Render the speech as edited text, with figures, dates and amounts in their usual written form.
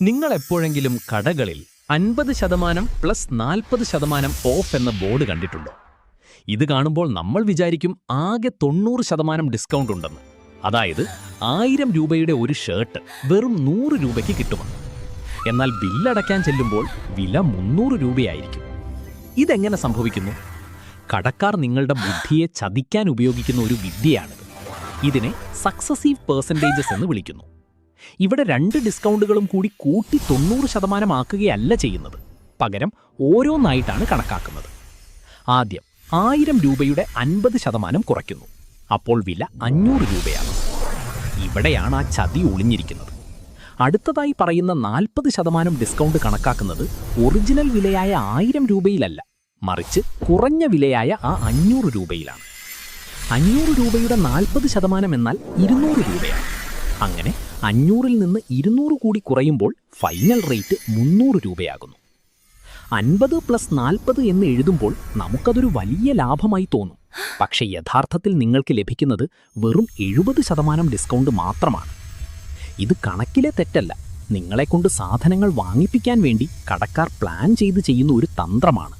നിങ്ങൾ എപ്പോഴെങ്കിലും കടകളിൽ 50% പ്ലസ് 40% ഓഫ് എന്ന ബോർഡ് കണ്ടിട്ടുണ്ടോ? ഇത് കാണുമ്പോൾ നമ്മൾ വിചാരിക്കും ആകെ 90% ഡിസ്കൗണ്ട് ഉണ്ടെന്ന്. അതായത് 1000 രൂപയുടെ ഒരു ഷർട്ട് വെറും 100 രൂപയ്ക്ക് കിട്ടുമെന്ന്. എന്നാൽ ബില്ലടയ്ക്കാൻ ചെല്ലുമ്പോൾ വില 300 രൂപയായിരിക്കും. ഇതെങ്ങനെ സംഭവിക്കുന്നു? കടക്കാർ നിങ്ങളുടെ ബുദ്ധിയെ ചതിക്കാൻ ഉപയോഗിക്കുന്ന ഒരു വിദ്യയാണിത്. ഇതിനെ സക്സസീവ് പെർസെൻറ്റേജസ് എന്ന് വിളിക്കുന്നു. ഇവിടെ 2 ഡിസ്കൗണ്ടുകളും കൂടി കൂട്ടി 90% ആക്കുകയല്ല ചെയ്യുന്നത്. പകരം ഓരോന്നായിട്ടാണ് കണക്കാക്കുന്നത്. ആദ്യം 1000 രൂപയുടെ 50% കുറയ്ക്കുന്നു. അപ്പോൾ വില 500 രൂപയാണ്. ഇവിടെയാണ് ആ ചതി ഒളിഞ്ഞിരിക്കുന്നത്. അടുത്തതായി പറയുന്ന 40% ഡിസ്കൗണ്ട് കണക്കാക്കുന്നത് ഒറിജിനൽ വിലയായ 1000 രൂപയിലല്ല, മറിച്ച് കുറഞ്ഞ വിലയായ ആ 500 രൂപയിലാണ്. 500 രൂപയുടെ 40% എന്നാൽ 200 രൂപയാണ്. അങ്ങനെ 500-ൽ നിന്ന് 200 കൂടി കുറയുമ്പോൾ ഫൈനൽ റേറ്റ് 300 രൂപയാകുന്നു. 50 പ്ലസ് 40 എന്ന് എഴുതുമ്പോൾ നമുക്കതൊരു വലിയ ലാഭമായി തോന്നും. പക്ഷേ യഥാർത്ഥത്തിൽ നിങ്ങൾക്ക് ലഭിക്കുന്നത് വെറും 70% ഡിസ്കൗണ്ട് മാത്രമാണ്. ഇത് കണക്കിലെ തെറ്റല്ല, നിങ്ങളെക്കൊണ്ട് സാധനങ്ങൾ വാങ്ങിപ്പിക്കാൻ വേണ്ടി കടക്കാർ പ്ലാൻ ചെയ്ത് ചെയ്യുന്ന ഒരു തന്ത്രമാണ്.